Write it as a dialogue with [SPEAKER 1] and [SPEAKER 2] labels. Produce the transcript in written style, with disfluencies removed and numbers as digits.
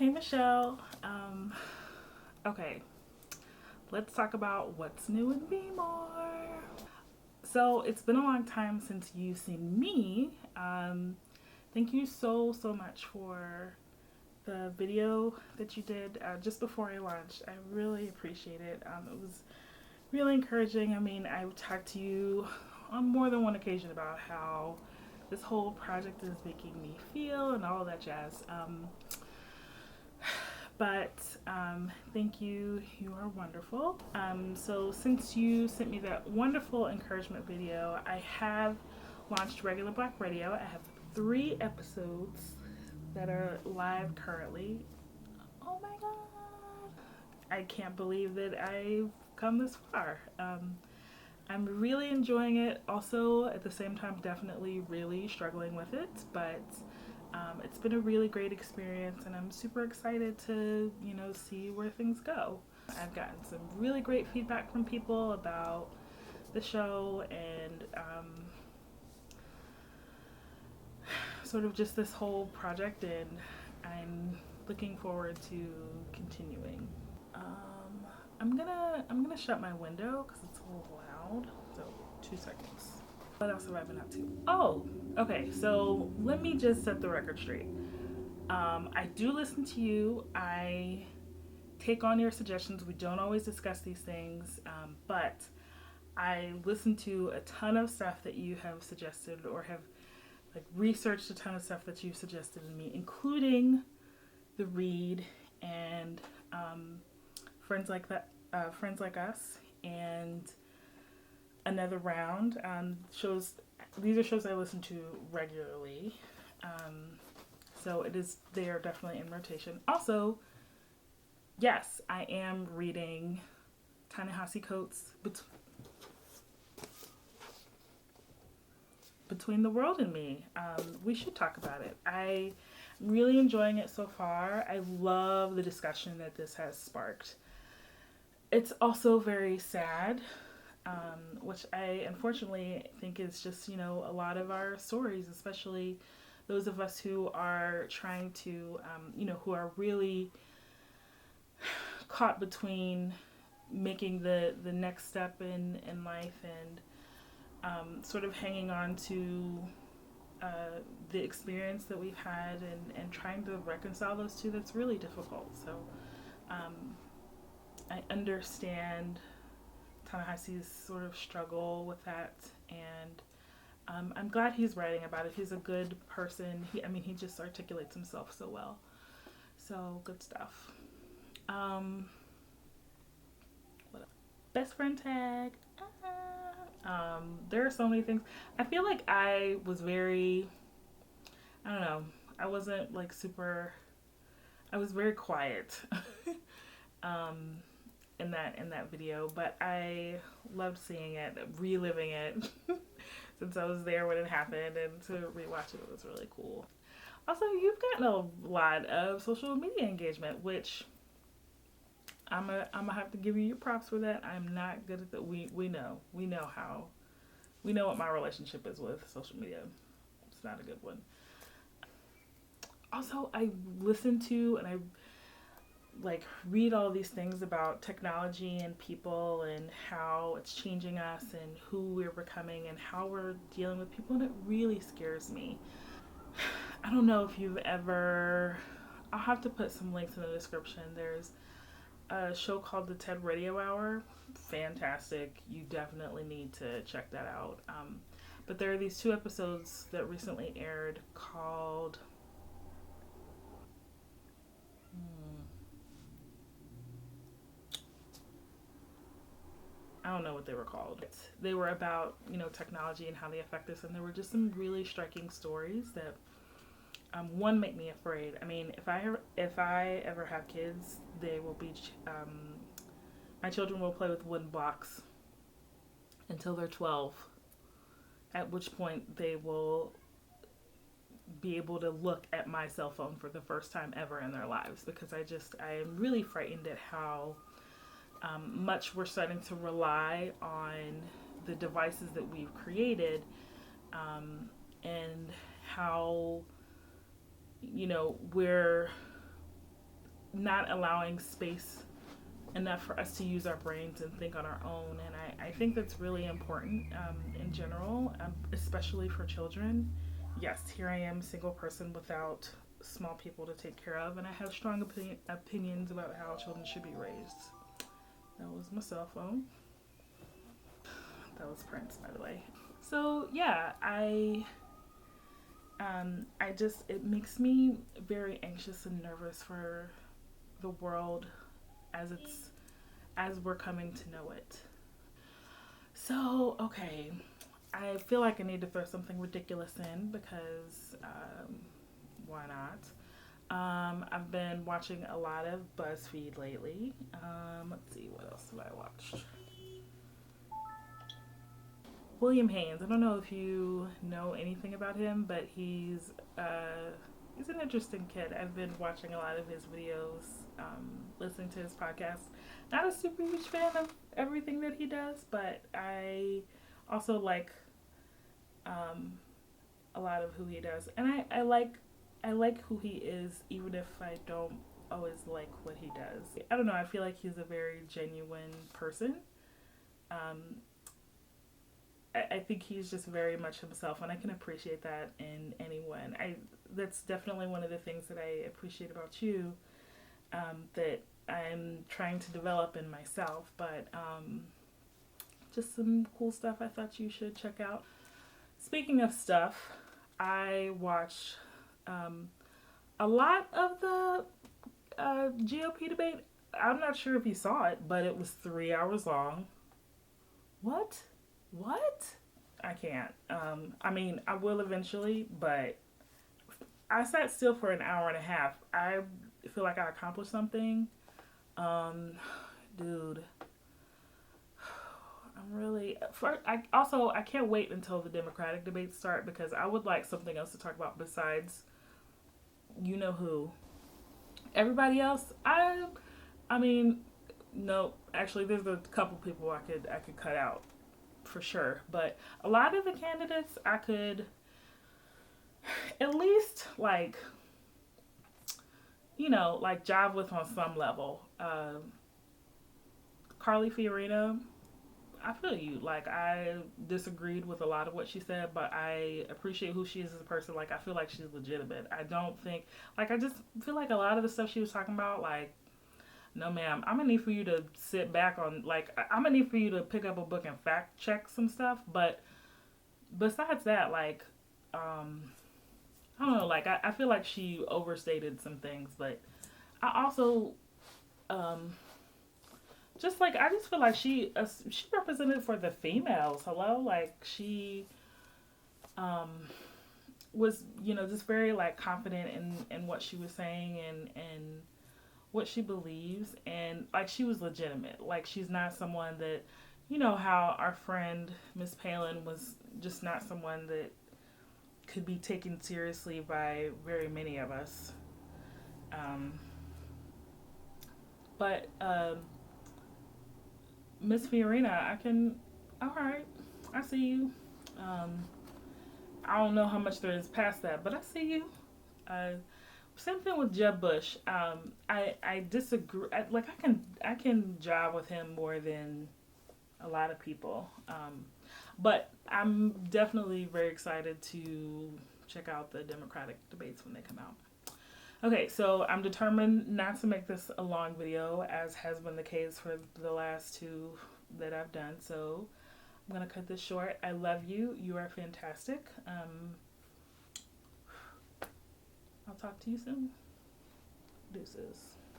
[SPEAKER 1] Hey Michelle. Okay, let's talk about what's new in Bmore. So it's been a long time since you've seen me. Thank you so much for the video that you did just before I launched. I really appreciate it. It was really encouraging. I mean, I've talked to you on more than one occasion about how this whole project is making me feel and all that jazz. But thank you. You are wonderful. So since you sent me that wonderful encouragement video, I have launched Regular Black Radio. I have 3 episodes that are live currently. Oh my god! I can't believe that I've come this far. I'm really enjoying it. Also, at the same time, definitely really struggling with it, but it's been a really great experience, and I'm super excited to, see where things go. I've gotten some really great feedback from people about the show and sort of just this whole project, and I'm looking forward to continuing. I'm gonna shut my window because it's a little loud. So 2 seconds. What else have I been up to? Oh, okay. So let me just set the record straight. I do listen to you. I take on your suggestions. We don't always discuss these things, but I listen to a ton of stuff that you have suggested, or have researched a ton of stuff that you've suggested to me, including the read and friends like that, friends like us, and another round. Shows. These are shows I listen to regularly. So they are definitely in rotation. Also, yes, I am reading Ta-Nehisi Coates' Between the World and Me. We should talk about it. I'm really enjoying it so far. I love the discussion that this has sparked. It's also very sad, which I unfortunately think is just, a lot of our stories, especially those of us who are trying to, who are really caught between making the next step in life and sort of hanging on to the experience that we've had, and trying to reconcile those two. That's really difficult. So I understand Ta-Nehisi's sort of struggle with that, and I'm glad he's writing about it. He's a good person. He just articulates himself so well. So good stuff. What else? Best friend tag. There are so many things. I feel like I was very, I don't know, I wasn't super, I was very quiet in that video, but I loved seeing it, reliving it since I was there when it happened, and to rewatch it was really cool. Also, you've gotten a lot of social media engagement, which I'm gonna have to give you your props for that. I'm not good at that. We know what my relationship is with social media. It's not a good one. Also, I listen to and I read all these things about technology and people, and how it's changing us, and who we're becoming, and how we're dealing with people, and it really scares me. I don't know if you've ever, I'll have to put some links in the description. There's a show called the TED Radio Hour. Fantastic. You definitely need to check that out. But there are these 2 episodes that recently aired called I don't know what they were called. They were about, technology and how they affect us, and there were just some really striking stories that one, make me afraid. I mean, if I ever have kids, they will be my children will play with wooden blocks until they're 12, at which point they will be able to look at my cell phone for the first time ever in their lives, because I am really frightened at how much we're starting to rely on the devices that we've created, and how we're not allowing space enough for us to use our brains and think on our own. And I think that's really important in general, especially for children. Yes, here I am, single person without small people to take care of, and I have strong opinions about how children should be raised. That was my cell phone. That was Prince, by the way. So yeah, I just, it makes me very anxious and nervous for the world as we're coming to know it. So, okay, I feel like I need to throw something ridiculous in because why not? I've been watching a lot of BuzzFeed lately. Let's see, what else have I watched? William Haynes. I don't know if you know anything about him, but he's an interesting kid. I've been watching a lot of his videos, listening to his podcast. Not a super huge fan of everything that he does, but I also like a lot of who he does, and I like who he is, even if I don't always like what he does. I don't know. I feel like he's a very genuine person. I think he's just very much himself, and I can appreciate that in anyone. That's definitely one of the things that I appreciate about you, that I'm trying to develop in myself. But just some cool stuff I thought you should check out. Speaking of stuff, I watched a lot of the GOP debate. I'm not sure if you saw it, but it was 3 hours long. What? I can't. I mean, I will eventually, but I sat still for an hour and a half. I feel like I accomplished something. Dude. I can't wait until the Democratic debates start because I would like something else to talk about besides you know who. Everybody else, I mean, no, actually there's a couple people I could cut out for sure, but a lot of the candidates I could at least like jive with on some level. Carly Fiorina, I feel you. Like, I disagreed with a lot of what she said, but I appreciate who she is as a person. Like, I feel like she's legitimate. I just feel like a lot of the stuff she was talking about, like, no ma'am, I'm gonna need for you to sit back on, like, I'm gonna need for you to pick up a book and fact check some stuff. But besides that, like, I don't know, like, I feel like she overstated some things, but I also, I just feel like she represented for the females. Hello, like she was just very like confident in what she was saying and what she believes, and like she was legitimate. Like she's not someone that how our friend Miss Palin was just not someone that could be taken seriously by very many of us. But Miss Fiorina, alright, I see you. I don't know how much there is past that, but I see you. Same thing with Jeb Bush. I disagree. I can jive with him more than a lot of people. But I'm definitely very excited to check out the Democratic debates when they come out. Okay, so I'm determined not to make this a long video, as has been the case for the last two that I've done. So I'm going to cut this short. I love you. You are fantastic. I'll talk to you soon. Deuces.